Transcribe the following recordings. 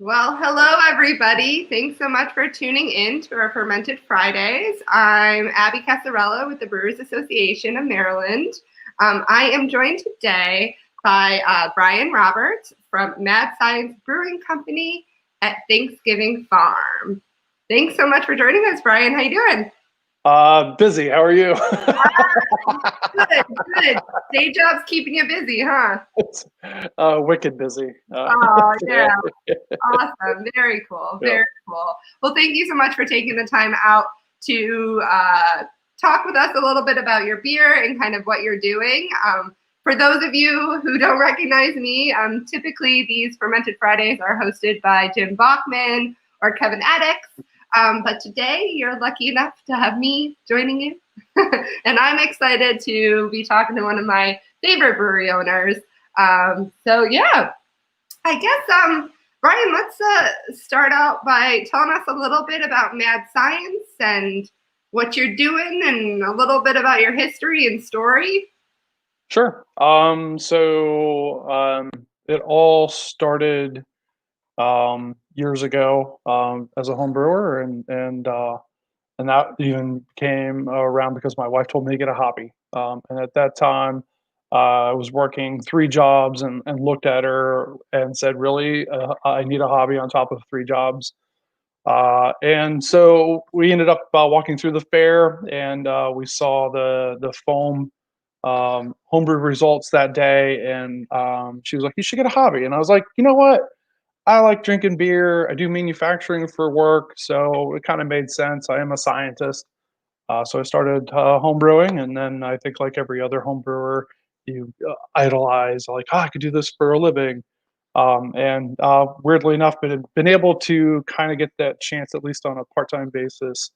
Well, hello everybody. Thanks so much for tuning in to our Fermented Fridays. I'm Abby Casarello with the Brewers Association of Maryland. I am joined today by Brian Roberts from Mad Science Brewing Company at Thanksgiving Farm. Thanks so much for joining us, Brian. How you doing? Busy. How are you? Good, good. Day job's keeping you busy, huh? It's, wicked busy. Oh, Today. yeah. Awesome. Very cool. Yeah. Very cool. Well, thank you so much for taking the time out to talk with us a little bit about your beer and kind of what you're doing. For those of you who don't recognize me, typically these Fermented Fridays are hosted by Jim Bachman or Kevin Addix. But today you're lucky enough to have me joining you. And I'm excited to be talking to one of my favorite brewery owners. Yeah, I guess, Brian, let's start out by telling us a little bit about Mad Science and what you're doing and a little bit about your history and story. Sure. It all started years ago as a home brewer, and that even came around because my wife told me to get a hobby. And at that time, I was working three jobs and looked at her and said, "Really, I need a hobby on top of three jobs." And so we ended up walking through the fair, and we saw the foam homebrew results that day. And she was like, "You should get a hobby." And I was like, "You know what? I like drinking beer. I do manufacturing for work, so it kind of made sense. I am a scientist." So I started home brewing, and then I think, like every other home brewer, you idolize, like, "Oh, I could do this for a living." And weirdly enough, been able to kind of get that chance, at least on a part-time basis,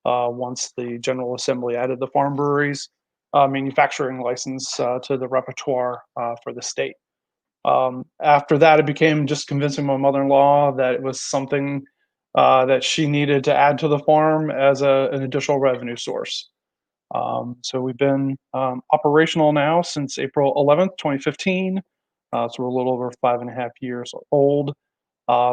once the General Assembly added the farm breweries manufacturing license to the repertoire for the state. After that, it became just convincing my mother-in-law that it was something that she needed to add to the farm as an additional revenue source. So we've been operational now since April 11th, 2015. So we're a little over 5.5 years old,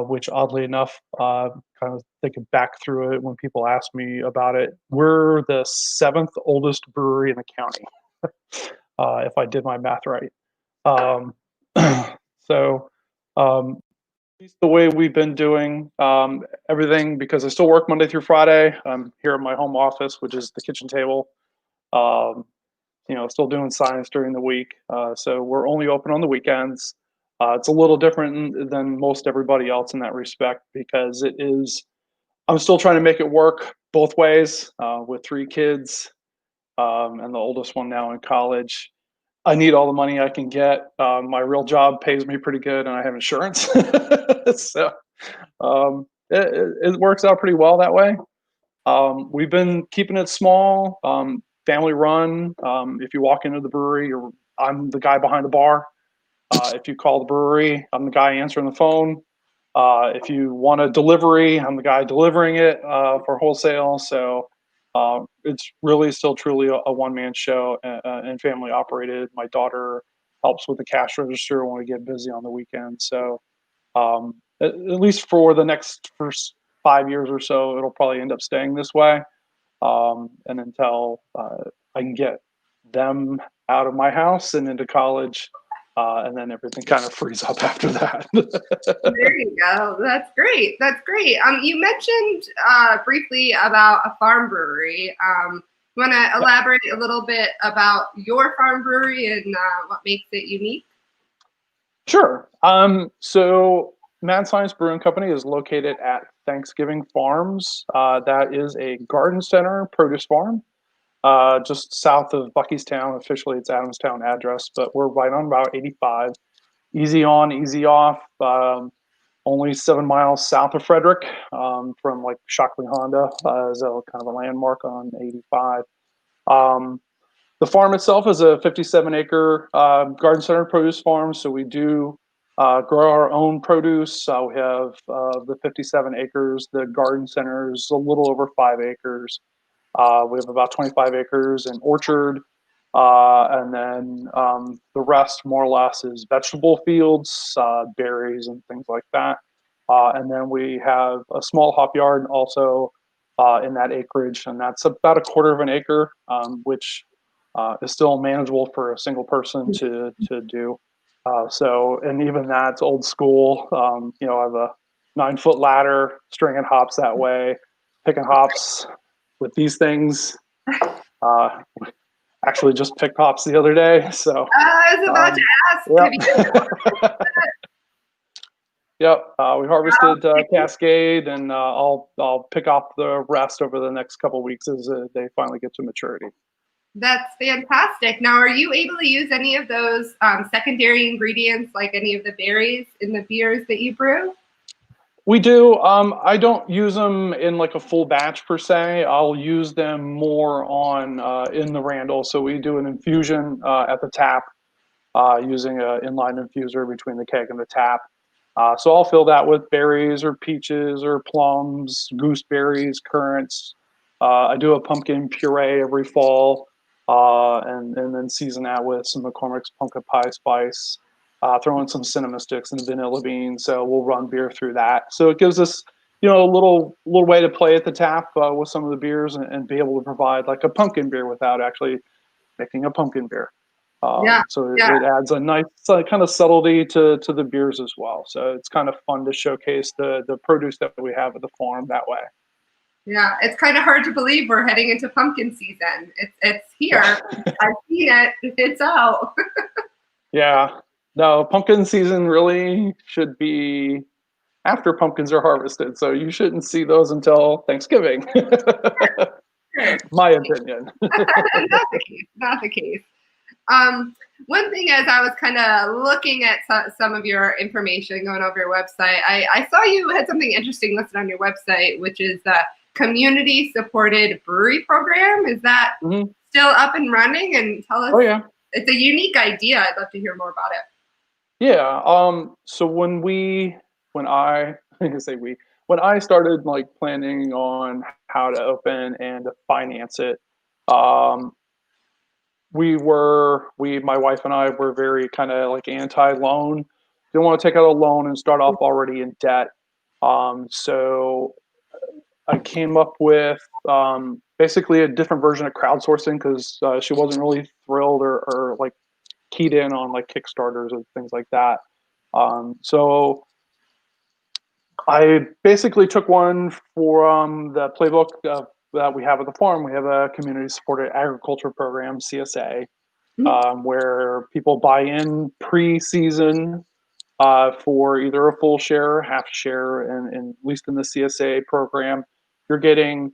which oddly enough, kind of thinking back through it when people ask me about it, we're the seventh oldest brewery in the county, if I did my math right. Um, so um, at least the way we've been doing everything, because I still work Monday through Friday. I'm here at my home office, which is the kitchen table. Um, Still doing science during the week. So we're only open on the weekends. It's a little different than most everybody else in that respect because I'm still trying to make it work both ways with three kids and the oldest one now in college. I need all the money I can get. My real job pays me pretty good, and I have insurance. So it works out pretty well that way. We've been keeping it small, family run. If you walk into the brewery, I'm the guy behind the bar. If you call the brewery, I'm the guy answering the phone. If you want a delivery, I'm the guy delivering it for wholesale. So it's really still truly a one-man show and family operated. My daughter helps with the cash register when we get busy on the weekend. So at least for the next first 5 years or so, it'll probably end up staying this way. And until I can get them out of my house and into college, and then everything kind of frees up after that. There you go. That's great. That's great. You mentioned briefly about a farm brewery. You want to elaborate a little bit about your farm brewery and what makes it unique? Sure. So Mad Science Brewing Company is located at Thanksgiving Farms. That is a garden center produce farm, just south of Buckystown. Officially, it's Adamstown address, but we're right on Route 85. Easy on, easy off. Only 7 miles south of Frederick, from like Shockley Honda as a kind of a landmark on 85. Um, the farm itself is a 57-acre garden center produce farm, so we do grow our own produce. We have the 57 acres. The garden center is a little over 5 acres. We have about 25 acres in orchard, and then the rest, more or less, is vegetable fields, berries, and things like that. And then we have a small hop yard also in that acreage, and that's about a quarter of an acre, which is still manageable for a single person to do. So, and even that's old school. I have a 9-foot ladder, stringing hops that way, picking hops with these things. Actually, just picked hops the other day. So, I was about to ask. yep. Yep, we harvested Cascade, and I'll pick off the rest over the next couple of weeks as they finally get to maturity. That's fantastic. Now, are you able to use any of those secondary ingredients, like any of the berries in the beers that you brew? We do. I don't use them in like a full batch per se. I'll use them more on in the Randall. So we do an infusion at the tap using an inline infuser between the keg and the tap. So I'll fill that with berries or peaches or plums, gooseberries, currants. I do a pumpkin puree every fall, and then season that with some McCormick's pumpkin pie spice. Throw in some cinnamon sticks and vanilla beans. So we'll run beer through that. So it gives us, a little way to play at the tap with some of the beers and be able to provide like a pumpkin beer without actually making a pumpkin beer. So it adds a nice kind of subtlety to the beers as well. So it's kind of fun to showcase the produce that we have at the farm that way. Yeah, it's kind of hard to believe we're heading into pumpkin season. It's here. I've seen it. It's out. Yeah. No, pumpkin season really should be after pumpkins are harvested. So you shouldn't see those until Thanksgiving. My opinion. Not the case. One thing as I was kind of looking at some of your information, going over your website, I saw you had something interesting listed on your website, which is the community supported brewery program. Is that still up and running? And tell us. Oh yeah. It's a unique idea. I'd love to hear more about it. Yeah. So when I started like planning on how to open and to finance it, my wife and I were very kind of like anti-loan. Didn't want to take out a loan and start off already in debt. So I came up with basically a different version of crowdsourcing because she wasn't really thrilled or like keyed in on like Kickstarters and things like that. So I basically took one from the playbook that we have at the farm. We have a community supported agriculture program, CSA, where people buy in pre-season for either a full share, half share, and at least in the CSA program, you're getting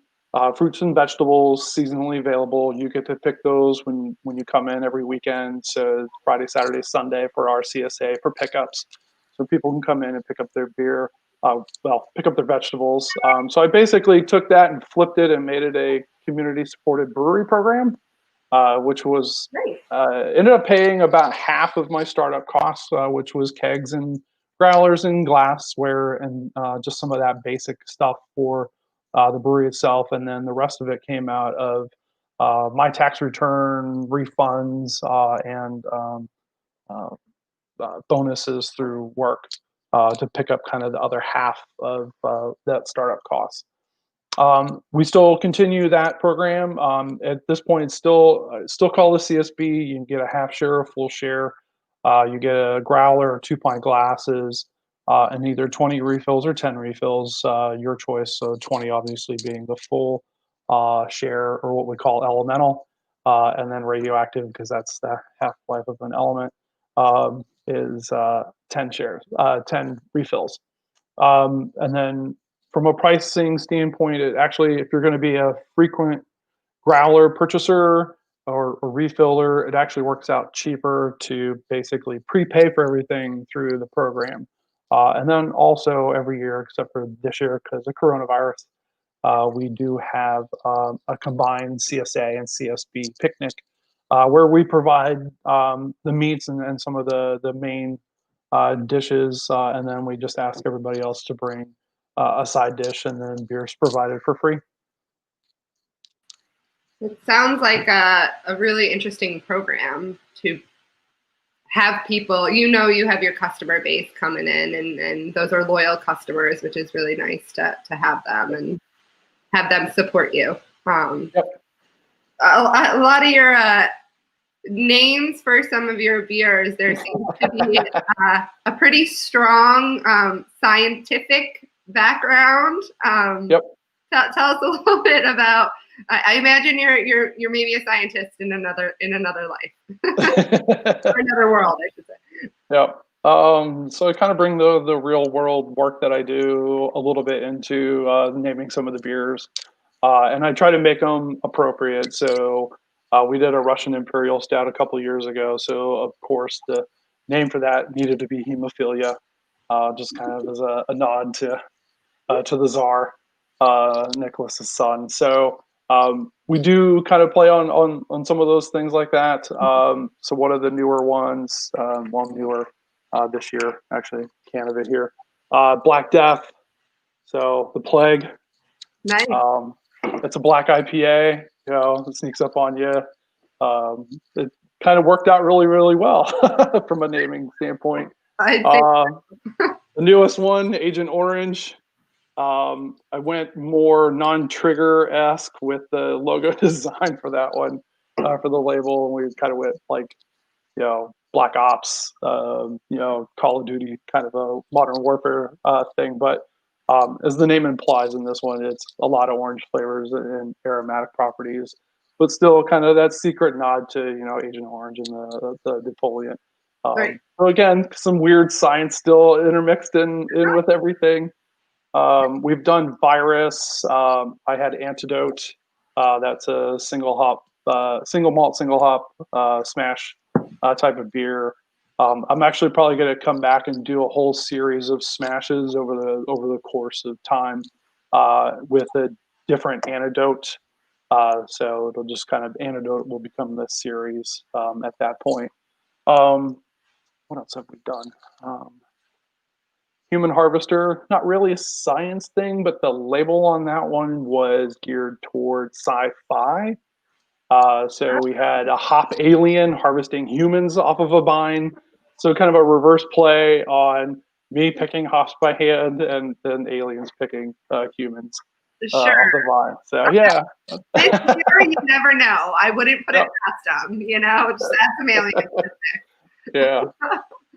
fruits and vegetables seasonally available. You get to pick those when you come in every weekend. So Friday, Saturday, Sunday for our CSA for pickups. So people can come in and pick up their beer, pick up their vegetables. So I basically took that and flipped it and made it a community supported brewery program, which was ended up paying about half of my startup costs, which was kegs and growlers and glassware and just some of that basic stuff for the brewery itself. And then the rest of it came out of my tax return, refunds, and bonuses through work to pick up kind of the other half of that startup cost. We still continue that program. At this point, it's still called a CSB. You can get a half share or full share. You get a growler or 2-pint glasses, and either 20 refills or 10 refills, your choice. So 20 obviously being the full share, or what we call elemental, and then radioactive, because that's the half-life of an element, is 10 shares, 10 refills. And then from a pricing standpoint, it actually, if you're going to be a frequent growler purchaser or refiller, it actually works out cheaper to basically prepay for everything through the program. And then also every year, except for this year because of coronavirus, we do have a combined CSA and CSB picnic where we provide the meats and some of the main dishes, and then we just ask everybody else to bring a side dish, and then beer's provided for free. It sounds like a really interesting program to have people, you have your customer base coming in, and those are loyal customers, which is really nice to have them and have them support you. Yep. A lot of your names for some of your beers, there seems to be a pretty strong scientific background. Yep. Tell us a little bit about. I imagine you're maybe a scientist in another life, or another world, I should say. Yep. So I kind of bring the real world work that I do a little bit into naming some of the beers, and I try to make them appropriate. So we did a Russian Imperial Stout a couple years ago. So of course the name for that needed to be hemophilia, just kind of as a nod to the Tsar, Nicholas's son. So we do kind of play on some of those things like that. So one of the newer ones, newer this year, actually, can of it here, Black Death. So the Plague. Nice. It's a black IPA. It sneaks up on you. It kind of worked out really, really well from a naming standpoint. The newest one, Agent Orange. I went more non-trigger-esque with the logo design for that one, for the label. And we kind of went like, Black Ops, Call of Duty, kind of a modern warfare thing. But as the name implies in this one, it's a lot of orange flavors and aromatic properties, but still kind of that secret nod to, Agent Orange and the defoliant. Right. So again, some weird science still intermixed in with everything. We've done Virus. I had Antidote. That's a single malt, single hop smash type of beer. I'm actually probably going to come back and do a whole series of smashes over the course of time with a different antidote. So it'll just kind of antidote will become this series at that point. What else have we done? Human Harvester, not really a science thing, but the label on that one was geared towards sci-fi. So we had a hop alien harvesting humans off of a vine. So kind of a reverse play on me picking hops by hand and then aliens picking humans off the vine. So yeah. You never know. I wouldn't put it past them, just ask some aliens. Yeah.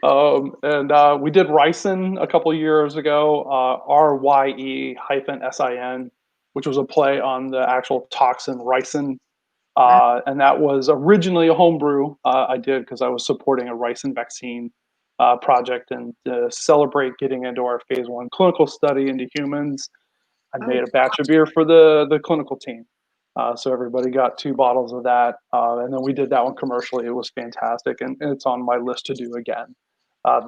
And we did ricin a couple years ago, RYE-SIN, which was a play on the actual toxin ricin. And that was originally a homebrew I did because I was supporting a ricin vaccine project, and to celebrate getting into our phase 1 clinical study into humans, I made a batch of beer for the clinical team. So everybody got 2 bottles of that, and then we did that one commercially. It was fantastic, and it's on my list to do again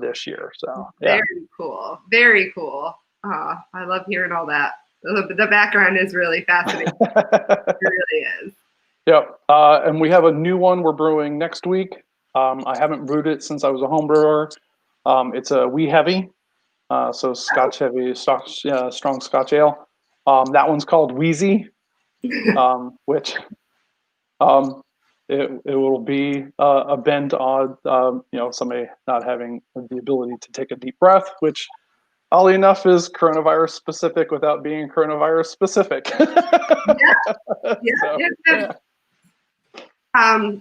this year. So yeah. Very cool. I love hearing all that. The background is really fascinating. It really is. Yep. And we have a new one we're brewing next week. I haven't brewed it since I was a home brewer. It's a wee heavy, so Scotch heavy, strong Scotch ale. That one's called Wheezy, which it will be a bent on somebody not having the ability to take a deep breath, which oddly enough is coronavirus specific without being coronavirus specific. Yeah.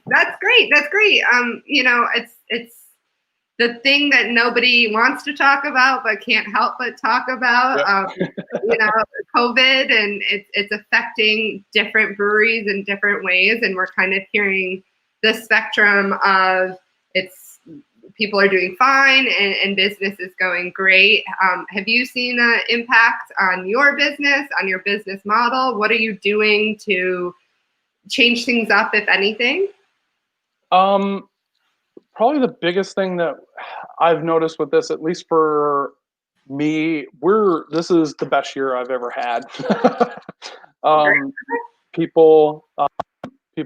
That's great. It's the thing that nobody wants to talk about but can't help but talk about. COVID, and it's affecting different breweries in different ways, and we're kind of hearing the spectrum of people are doing fine and business is going great. Have you seen an impact on your business, on your business model? What are you doing to change things up, if anything? Probably the biggest thing that I've noticed with this, at least for me, this is the best year I've ever had. People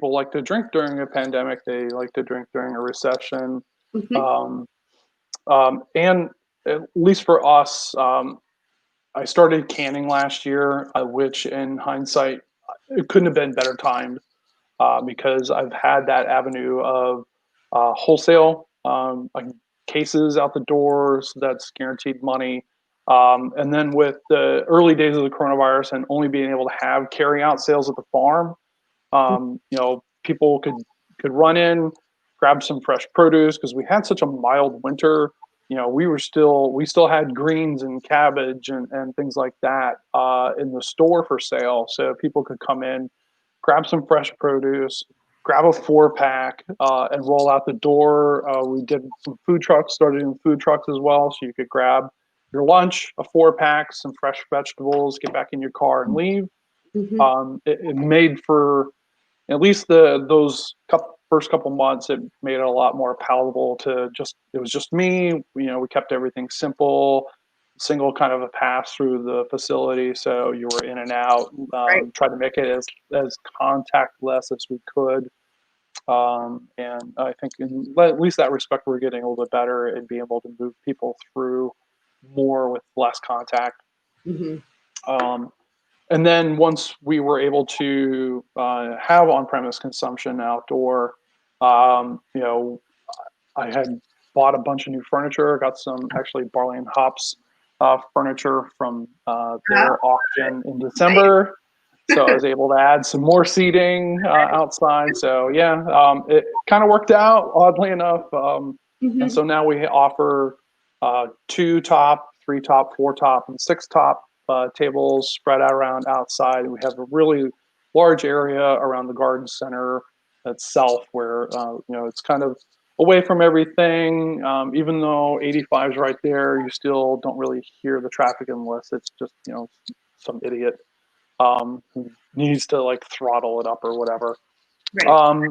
like to drink during a pandemic. They like to drink during a recession. Mm-hmm. And at least for us, I started canning last year, which in hindsight, it couldn't have been better timed, because I've had that avenue of wholesale like cases out the door, so that's guaranteed money. And then with the early days of the coronavirus and only being able to have carry out sales at the farm, people could run in, grab some fresh produce because we had such a mild winter. We still had greens and cabbage and things like that in the store for sale. So people could come in, grab some fresh produce, grab a 4-pack, and roll out the door. We did some food trucks, started in food trucks as well. So you could grab your lunch, a 4-pack, some fresh vegetables, get back in your car and leave. Mm-hmm. It made for at least first couple months, it made it a lot more palatable it was just me. We kept everything simple, single kind of a pass through the facility. So you were in and out, Right. tried to make it as contactless as we could. And I think in at least that respect, we're getting a little bit better and being able to move people through more with less contact. Mm-hmm. And then once we were able to have on-premise consumption outdoor, I had bought a bunch of new furniture, got some actually barley and hops furniture from their auction in December. So I was able to add some more seating outside. So yeah, it kind of worked out oddly enough. And Mm-hmm. so now we offer 2 top, 3 top, 4 top, and 6 top tables spread out around outside. We have a really large area around the garden center itself where it's kind of away from everything. Even though 85 is right there, you still don't really hear the traffic unless it's just some idiot who needs to like throttle it up or whatever. Right.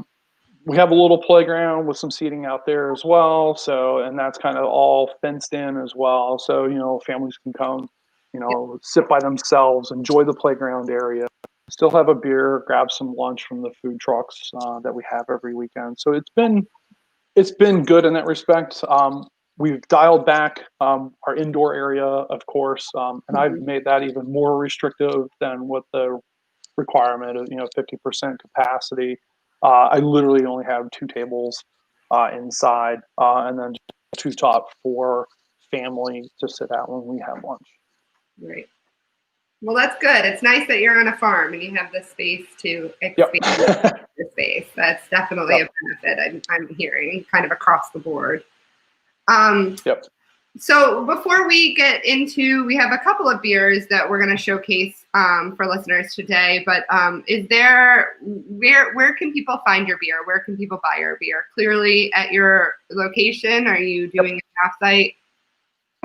We have a little playground with some seating out there as well. So, and that's kind of all fenced in as well. So, families can come, sit by themselves, enjoy the playground area, still have a beer, grab some lunch from the food trucks that we have every weekend. So it's been good in that respect. We've dialed back our indoor area, of course, and I've Mm-hmm. made that even more restrictive than what the requirement of 50% capacity. I literally only have 2 tables inside, and then 2 top for family to sit at when we have lunch. Right. Well, that's good. It's nice that you're on a farm and you have the space to Yep. expand the space. That's definitely Yep. a benefit I'm hearing kind of across the board. Um, Yep. So before we get into, we have a couple of beers that we're going to showcase for listeners today. But where can people find your beer? Where can people buy your beer? Clearly at your location. Are you doing an off-site?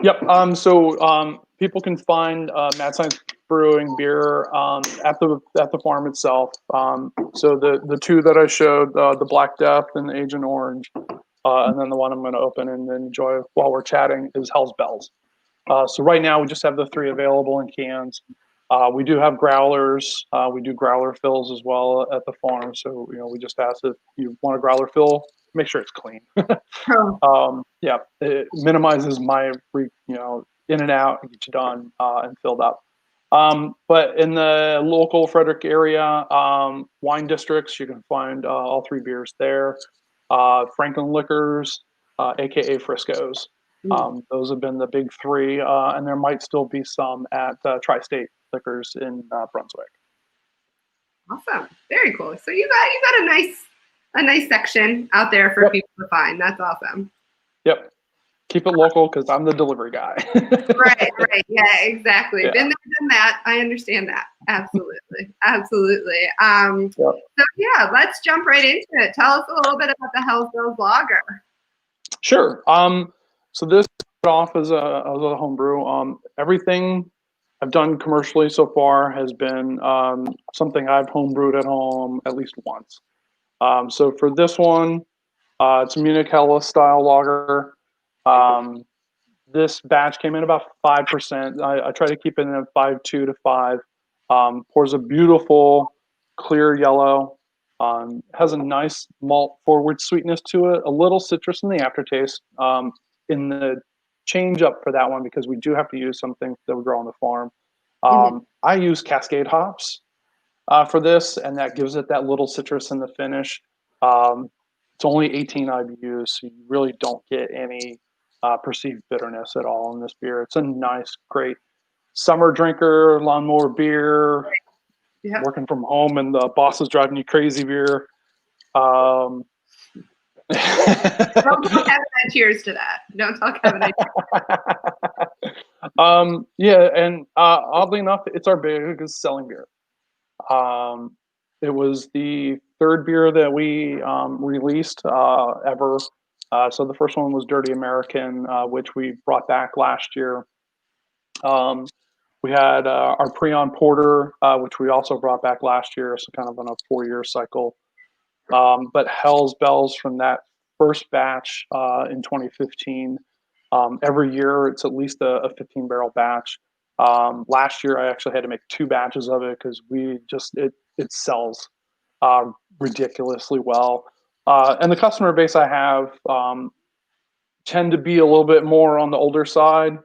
Yep. So people can find Mad Science Brewing beer at the farm itself. So the 2 that I showed, the Black Death and the Agent Orange, and then the one I'm going to open and enjoy while we're chatting is Hell's Bells. So right now we just have the 3 available in cans. We do have growlers. We do growler fills as well at the farm. So we just ask if you want a growler fill, make sure it's clean. Yeah, it minimizes my in and out and get you done and filled up. But in the local Frederick area wine districts, you can find all 3 beers there. Franklin Liquors, aka Frisco's. Those have been the big 3, and there might still be some at Tri-State Liquors in Brunswick. Awesome. Very cool. So you got a nice section out there for people to find. That's awesome. Yep. Keep it local because I'm the delivery guy. Right. Yeah, exactly. Yeah. Been there, done that. I understand that. Absolutely. Yep. So yeah, let's jump right into it. Tell us a little bit about the Hell's Bells Lager. Sure. So this started off as a homebrew. Everything I've done commercially so far has been something I've homebrewed at home at least once. So for this one, it's a Munich Hella style lager. This batch came in about 5%. I try to keep it in at 5.2 to 5. Pours a beautiful clear yellow. Has a nice malt forward sweetness to it. A little citrus in the aftertaste. In the change up for that one, because we do have to use something that we grow on the farm. I use Cascade hops for this, and that gives it that little citrus in the finish. It's only 18 IBUs, so you really don't get any perceived bitterness at all in this beer. It's a nice, great summer drinker, lawnmower beer, Yep. working from home and the boss is driving you crazy beer. Don't tell Kevin I cheers to that. Don't tell Kevin Yeah, and oddly enough, it's our biggest selling beer. It was the third beer that we released ever. So the first one was Dirty American, which we brought back last year. We had our Prion Porter, which we also brought back last year, so kind of on a 4-year cycle. But Hell's Bells from that first batch in 2015. Every year, it's at least a 15-barrel batch. Last year, I actually had to make 2 batches of it because it sells ridiculously well. And the customer base I have tend to be a little bit more on the older side.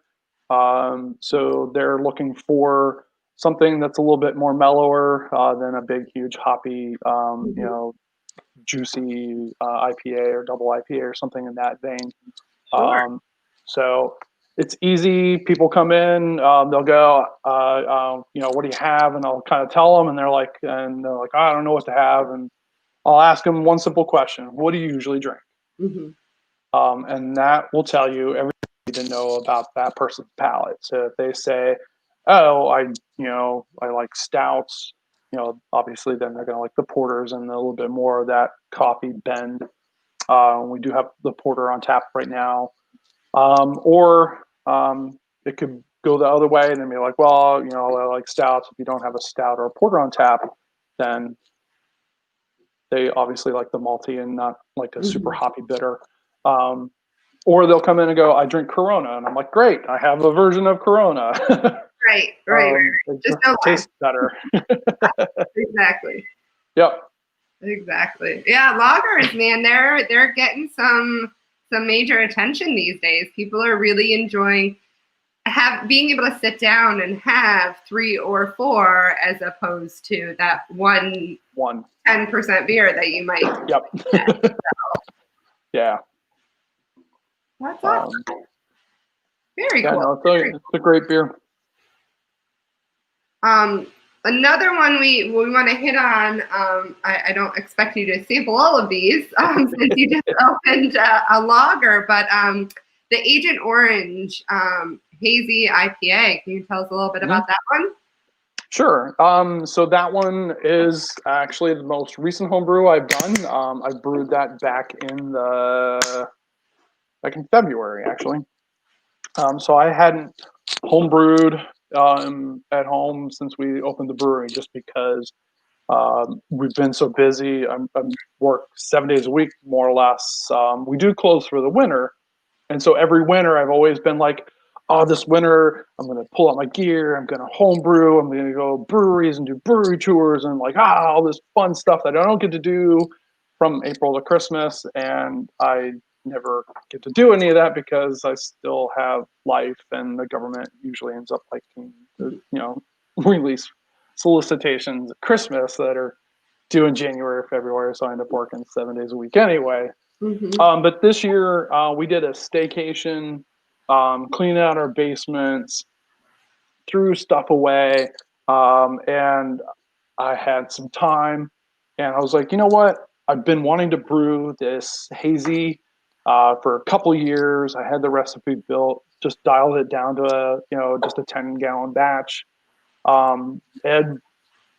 So they're looking for something that's a little bit more mellower than a big, huge hoppy, juicy IPA or double IPA or something in that vein. Sure. So it's easy. People come in, they'll go, what do you have? And I'll kind of tell them, and they're like, I don't know what to have. And I'll ask them one simple question: what do you usually drink? Mm-hmm. And that will tell you everything you need to know about that person's palate. So if they say, "Oh, I like stouts," obviously then they're going to like the porters and a little bit more of that coffee bend. We do have the porter on tap right now. Or it could go the other way and then be like, well, I like stouts. If you don't have a stout or a porter on tap, then they obviously like the malty and not like a super hoppy bitter. Or they'll come in and go, I drink Corona. And I'm like, great, I have a version of Corona. Right. It Just no tastes better. Exactly. Yep. Exactly. Yeah, lagers, man, they're getting some major attention these days. People are really enjoying being able to sit down and have 3 or 4 as opposed to that one 10% beer that you might. Yep. Yeah. That's awesome. Very cool. No, it's a great beer. Another one we want to hit on. I don't expect you to sample all of these since you just opened a lager, but the Agent Orange Hazy IPA. Can you tell us a little bit about that one? Sure. So that one is actually the most recent homebrew I've done. I brewed that back in February, actually. So I hadn't homebrewed at home since we opened the brewery, just because we've been so busy. I work 7 days a week, more or less. We do close for the winter, and so every winter I've always been like, oh, this winter I'm going to pull out my gear. I'm going to homebrew. I'm going to go breweries and do brewery tours and all this fun stuff that I don't get to do from April to Christmas. And I never get to do any of that because I still have life, and the government usually ends up liking to, release solicitations at Christmas that are due in January or February. So I end up working 7 days a week anyway. But this year we did a staycation, cleaning out our basements, threw stuff away, and I had some time, and I was like, you know what? I've been wanting to brew this hazy for a couple years. I had the recipe built, just dialed it down to just a 10-gallon batch. Ed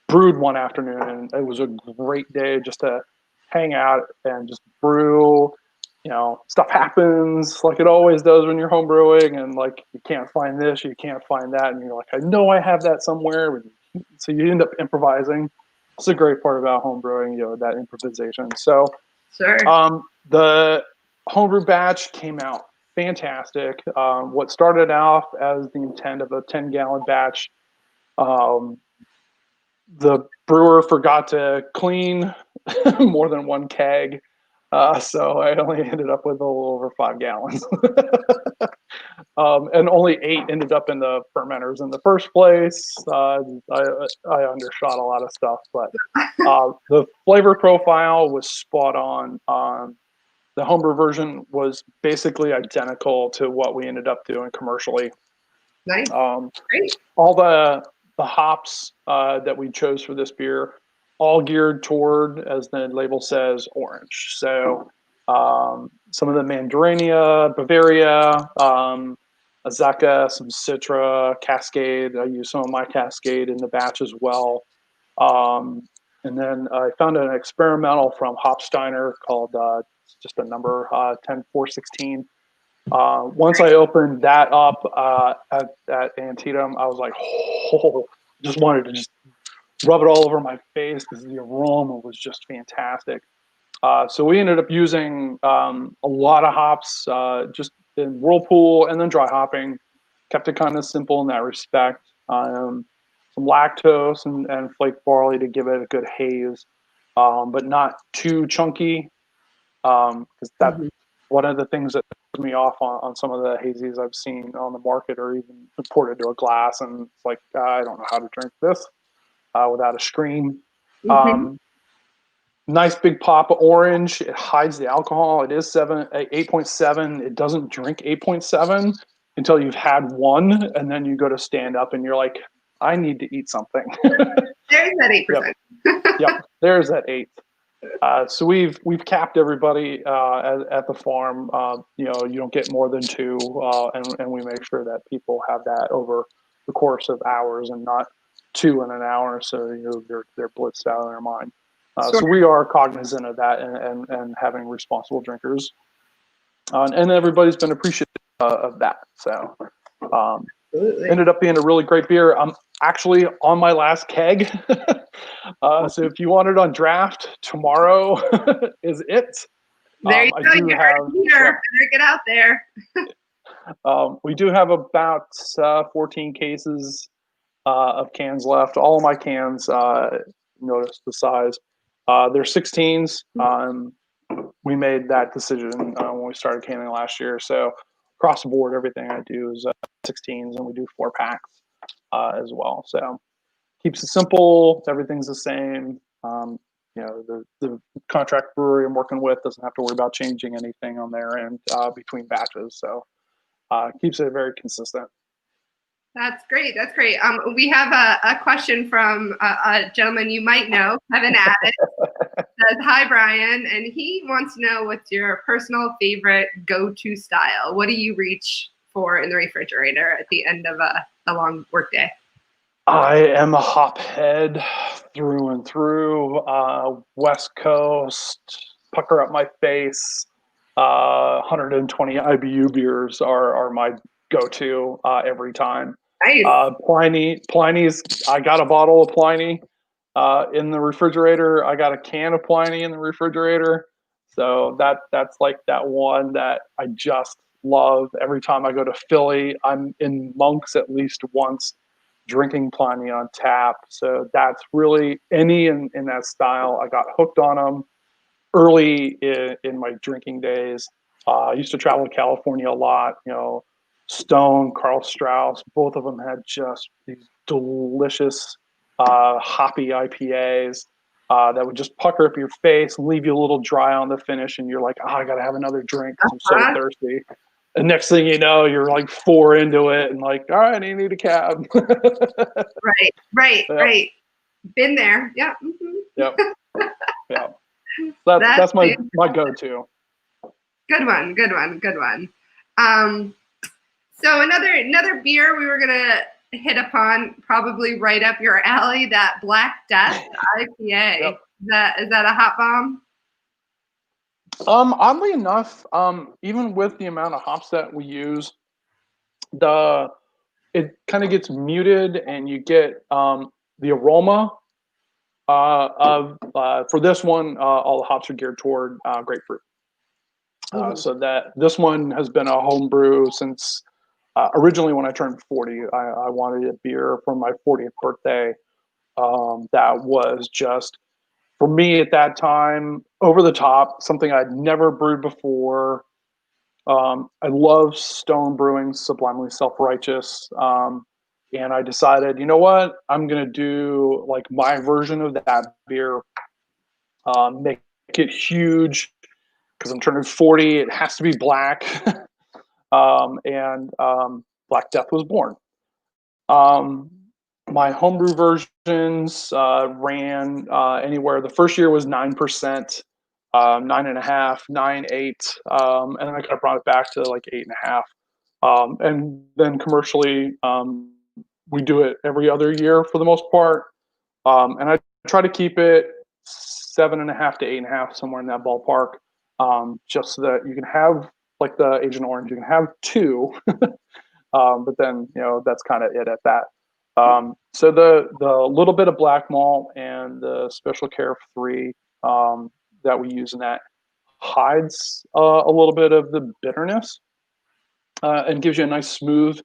brewed one afternoon, and it was a great day just to hang out and just brew. Stuff happens like it always does when you're home brewing, and you can't find this, you can't find that, and you're like, I know I have that somewhere. So you end up improvising. It's a great part about home brewing, that improvisation. So sure. The homebrew batch came out fantastic. What started off as the intent of a 10-gallon batch, the brewer forgot to clean more than one keg. So I only ended up with a little over 5 gallons. And only 8 ended up in the fermenters in the first place. I undershot a lot of stuff, but the flavor profile was spot on. the homebrew version was basically identical to what we ended up doing commercially. Nice. Great. All the hops that we chose for this beer, all geared toward, as the label says, orange. So some of the Mandarina, Bavaria, Azeka, some Citra, Cascade. I use some of my Cascade in the batch as well. And then I found an experimental from Hopsteiner called just a number 10416. Once I opened that up at Antietam, I was like, oh, just wanted to just rub it all over my face because the aroma was just fantastic. So we ended up using a lot of hops just in whirlpool and then dry hopping. Kept it kind of simple in that respect. Some lactose and flake barley to give it a good haze, but not too chunky because that's one of the things that throws me off on some of the hazies I've seen on the market or even poured into a glass. And it's like, I don't know how to drink this without a scream. Nice big pop of orange. It hides the alcohol. It is 8.7. It doesn't drink 8.7 until you've had one, and then you go to stand up and you're like, I need to eat something. There's that 8%. Yep, there's that 8. So we've capped everybody at the farm. You don't get more than 2, and we make sure that people have that over the course of hours and not 2 in an hour. So they're blitzed out of their mind. Sure. So we are cognizant of that and having responsible drinkers, and everybody's been appreciative of that. So ended up being a really great beer. I'm actually on my last keg. So if you want it on draft, tomorrow is it. There you go. You're here. Better get out there. We do have about 14 cases of cans left. All of my cans, notice the size. They're 16s. We made that decision when we started canning last year. So across the board, everything I do is 16s, and we do 4-packs as well. So keeps it simple. Everything's the same. The contract brewery I'm working with doesn't have to worry about changing anything on their end between batches. So keeps it very consistent. That's great. That's great. We have a question from a gentleman you might know, Kevin Abbott. Says, hi, Brian. And he wants to know what's your personal favorite go-to style. What do you reach for in the refrigerator at the end of a long workday? I am a hop head through and through. West Coast, pucker up my face. 120 IBU beers are my go-to every time. Nice. Pliny's. I got a bottle of Pliny in the refrigerator. I got a can of Pliny in the refrigerator. So that's like that one that I just love. Every time I go to Philly, I'm in Monk's at least once, drinking Pliny on tap. So that's really any in that style. I got hooked on them early in my drinking days. I used to travel to California a lot. Stone, Carl Strauss, both of them had just these delicious hoppy IPAs that would just pucker up your face and leave you a little dry on the finish, and you're like, I gotta have another drink. I'm so thirsty. And next thing you know, you're like 4 into it and like, all right, I need a cab. Right. Been there. Yeah. Yep. Yeah. That's my go-to. Good one. So another beer we were gonna hit upon, probably right up your alley, that Black Death IPA. Yep. Is that a hot bomb? Oddly enough, even with the amount of hops that we use, it kind of gets muted, and you get the aroma for this one. All the hops are geared toward grapefruit. So that this one has been a home brew since originally when I turned 40. I wanted a beer for my 40th birthday that was just, for me at that time, over the top, something I'd never brewed before. I love Stone Brewing, Sublimely Self-Righteous. And I decided, you know what? I'm going to do like my version of that beer, make it huge, I'm turning 40, it has to be black. And Black Death was born. Um, my homebrew versions ran anywhere. The first year was 9%, 9.5, 9, 8, and then I kind of brought it back to like 8.5. And then commercially, we do it every other year for the most part. And I try to keep it 7.5 to 8.5, somewhere in that ballpark, just so that you can have, like the Agent Orange, you can have two, but then that's kind of it at that. So the little bit of black malt and the special care of 3 that we use in that hides a little bit of the bitterness and gives you a nice smooth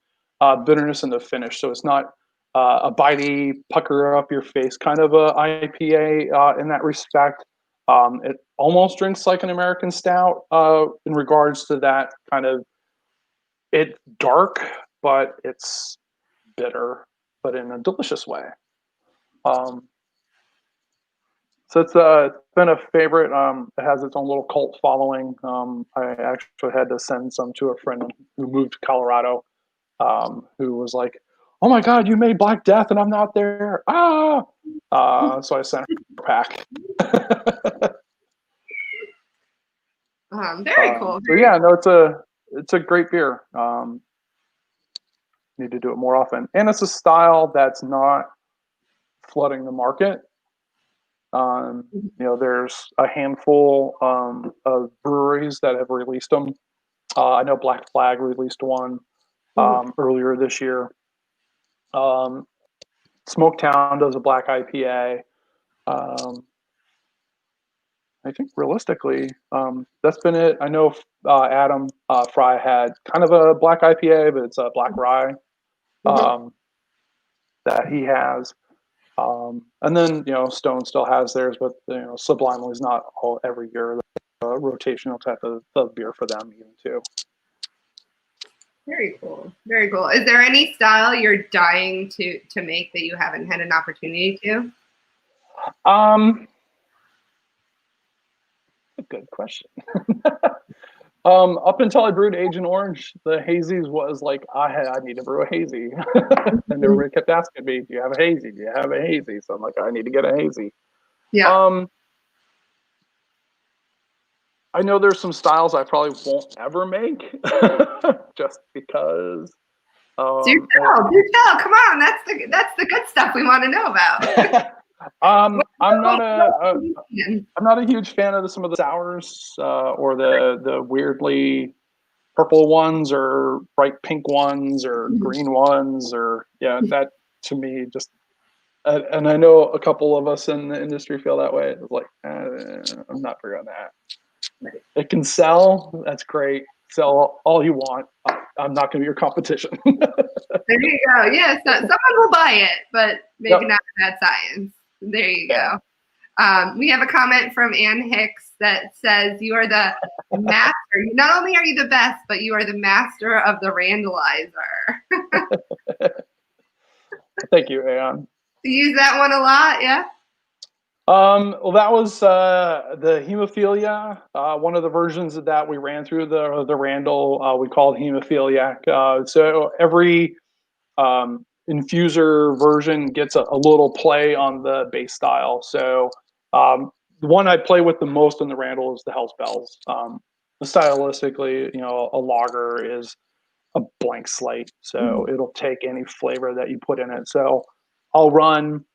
bitterness in the finish. So it's not a bitey, pucker up your face kind of a IPA in that respect. It almost drinks like an American stout in regards to that kind of. It's dark, but it's bitter, but in a delicious way. So it's been a favorite. It has its own little cult following. I actually had to send some to a friend who moved to Colorado, who was like, "Oh my God, you made Black Death, and I'm not there!" So I sent her a pack. Very cool. So yeah, no, it's a great beer. Need to do it more often, and it's a style that's not flooding the market. There's a handful of breweries that have released them. I know Black Flag released one earlier this year. Smoketown does a black IPA. I think realistically, that's been it. I know Adam Fry had kind of a black IPA, but it's a black rye that he has. And then Stone still has theirs, but Sublimely is not every year. The rotational type of beer for them even too. Very cool. Very cool. Is there any style you're dying to make that you haven't had an opportunity to? A good question. Up until I brewed Agent Orange, the hazies was like I need to brew a hazy, and everybody kept asking me, "Do you have a hazy? Do you have a hazy?" So I'm like, I need to get a hazy. Yeah. I know there's some styles I probably won't ever make, just because. Do tell. Come on, that's the good stuff we want to know about. I'm not a huge fan of some of the sours or the weirdly purple ones or bright pink ones or green ones that to me just and I know a couple of us in the industry feel that way. It's like I'm not for that. Right. It can sell. That's great. Sell all you want. I'm not going to be your competition. There you go. Yes, someone will buy it, but maybe not Mad Science. There you go. We have a comment from Ann Hicks that says, "You are the master. Not only are you the best, but you are the master of the Randalizer." Thank you, Ann. You use that one a lot, yeah? Well, that was the hemophilia. One of the versions of that we ran through the Randall. We called hemophiliac. So every infuser version gets a little play on the base style. So the one I play with the most in the Randall is the Hell's Bells. Stylistically, a lager is a blank slate, so it'll take any flavor that you put in it. So I'll run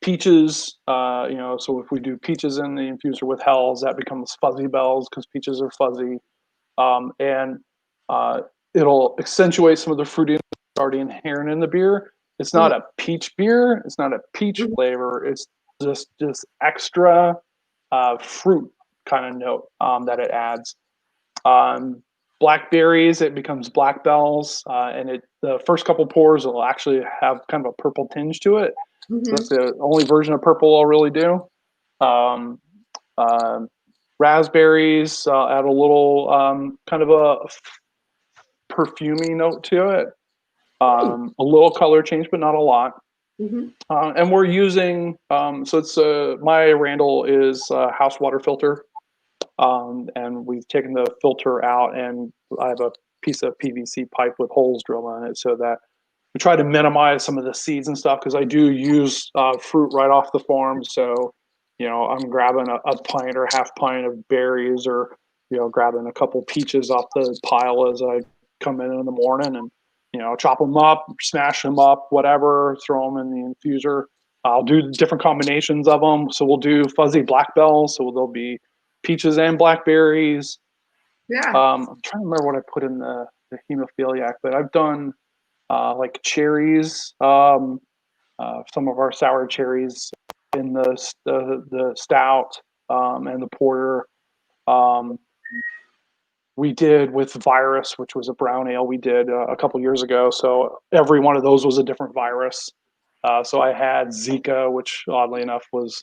peaches. So if we do peaches in the infuser with Hells, that becomes Fuzzy Bells because peaches are fuzzy, and it'll accentuate some of the fruitiness already inherent in the beer. It's not a peach beer. It's not a peach flavor. It's just extra fruit kind of note that it adds. Blackberries, it becomes black bells, and the first couple pours will actually have kind of a purple tinge to it. So that's the only version of purple I'll really do. Raspberries, add a little kind of a perfumey note to it. A little color change, but not a lot. And we're using, so it's my Randall is house water filter. And we've taken the filter out, and I have a piece of PVC pipe with holes drilled in it so that we try to minimize some of the seeds and stuff, because I do use fruit right off the farm. So, I'm grabbing a pint or half pint of berries, or, grabbing a couple peaches off the pile as I come in the morning, and, chop them up, smash them up, whatever, throw them in the infuser. I'll do different combinations of them. So we'll do fuzzy black bells. So there'll be peaches and blackberries. Yeah. I'm trying to remember what I put in the hemophiliac, but I've done like cherries, some of our sour cherries in the stout, and the porter. We did with virus, which was a brown ale we did a couple years ago. So every one of those was a different virus. So I had Zika, which oddly enough was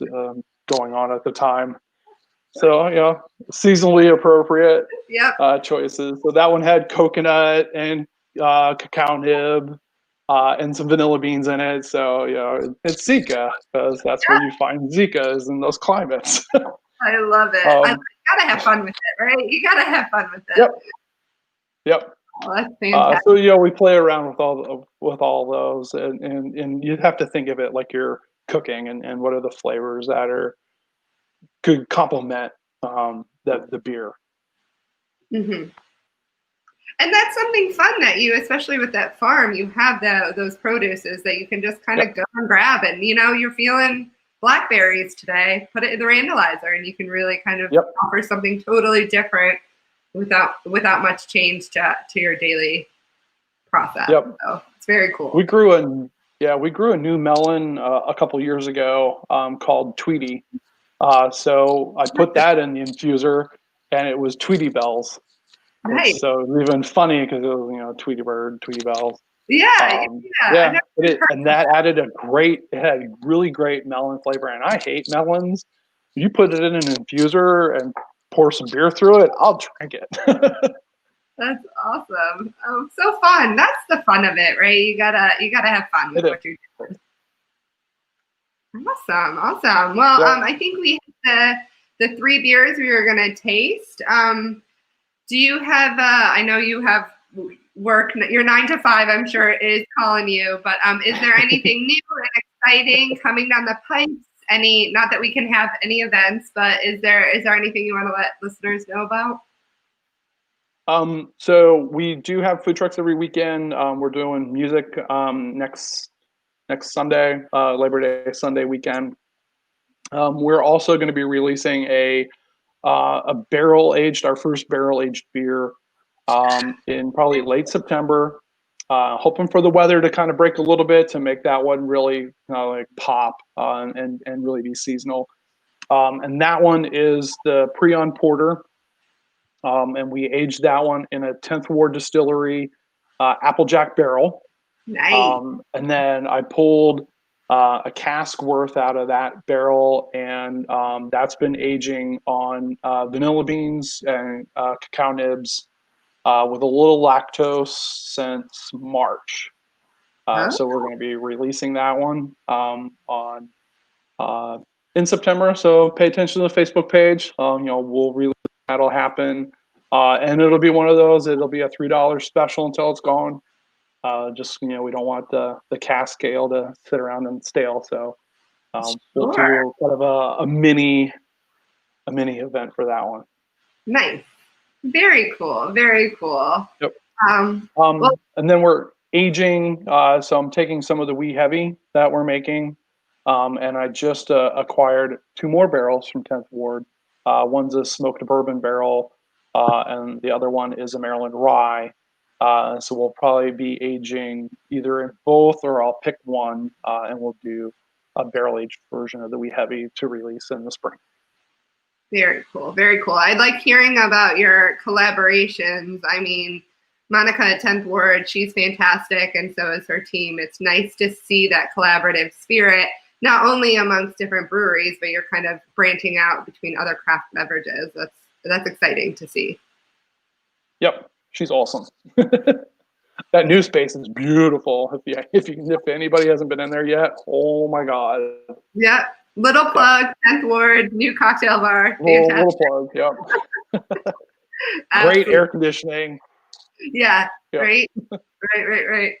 going on at the time. So, seasonally appropriate choices. So that one had coconut and cacao nib and some vanilla beans in it. So, it's Zika, because that's where you find Zika, is in those climates. I love it. You gotta have fun with it, right? You gotta have fun with it. Yep. Oh, that's fantastic. So we play around with all those, and you have to think of it like you're cooking, and what are the flavors that could complement the beer. Mm-hmm. And that's something fun that you, especially with that farm, you have those produces that you can just kind of go and grab, and you're feeling blackberries today, put it in the randalizer, and you can really kind of offer something totally different without much change to your daily process. So it's very cool. We grew a new melon a couple years ago called Tweety. So I put that in the infuser, and it was Tweety Bells. Nice. So it was even funny because it was, Tweety Bird, Tweety Bells. Yeah. And that added it had really great melon flavor, and I hate melons. You put it in an infuser and pour some beer through it, I'll drink it. That's awesome. Oh, so fun. That's the fun of it, right? You gotta have fun with what you're doing. Awesome. Well, I think we have the 3 beers we were gonna taste. Do you have? I know you have work. Your 9 to 5, I'm sure, is calling you. But is there anything new and exciting coming down the pipes? Not that we can have any events, but is there anything you want to let listeners know about? So we do have food trucks every weekend. We're doing music next Sunday, Labor Day Sunday weekend. We're also going to be releasing our first barrel aged beer in probably late September. Hoping for the weather to kind of break a little bit to make that one really like pop and really be seasonal. And that one is the Prion Porter. And we aged that one in a 10th Ward Distillery Applejack barrel. Nice. And then I pulled a cask worth out of that barrel, and that's been aging on vanilla beans and cacao nibs with a little lactose since March. So we're going to be releasing that one in September. So pay attention to the Facebook page. We'll release. That'll happen, and it'll be one of those. It'll be a $3 special until it's gone. We don't want the cask scale to sit around and stale. So we'll do kind of a mini event for that one. Nice, very cool. Yep. And then we're aging. So I'm taking some of the wee heavy that we're making, and I just acquired 2 more barrels from 10th Ward. One's a smoked bourbon barrel, and the other one is a Maryland rye. So we'll probably be aging either in both, or I'll pick one, and we'll do a barrel-aged version of the wee heavy to release in the spring. Very cool. I like hearing about your collaborations. I mean, Monica at 10th Ward, she's fantastic, and so is her team. It's nice to see that collaborative spirit, not only amongst different breweries, but you're kind of branching out between other craft beverages. That's exciting to see. Yep, she's awesome. That new space is beautiful. If anybody hasn't been in there yet, oh my God. Yeah, Little plug, 10th Ward, new cocktail bar. Little Fantastic. plug. Yep. Great Absolutely. air conditioning. Yeah, Yep. right. Right.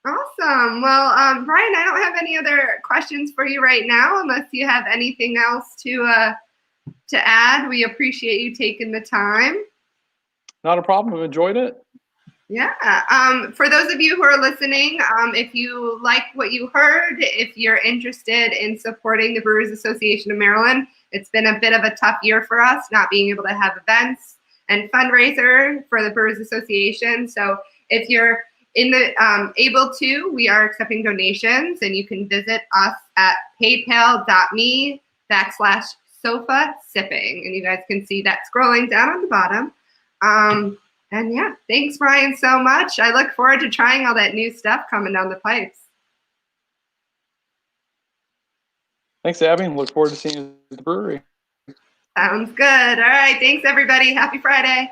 Awesome. Well, Brian, I don't have any other questions for you right now, unless you have anything else to add. We appreciate you taking the time. Not a problem. I've enjoyed it. Yeah. For those of you who are listening, if you like what you heard, if you're interested in supporting the Brewers Association of Maryland, it's been a bit of a tough year for us, not being able to have events and fundraiser for the Brewers Association. So if you're able to, we are accepting donations, and you can visit us at paypal.me/sofa sipping, and you guys can see that scrolling down on the bottom. And yeah, thanks, Brian, so much. I look forward to trying all that new stuff coming down the pipes. Thanks, Abby. Look forward to seeing you at the brewery. Sounds good. All right. Thanks, everybody. Happy Friday.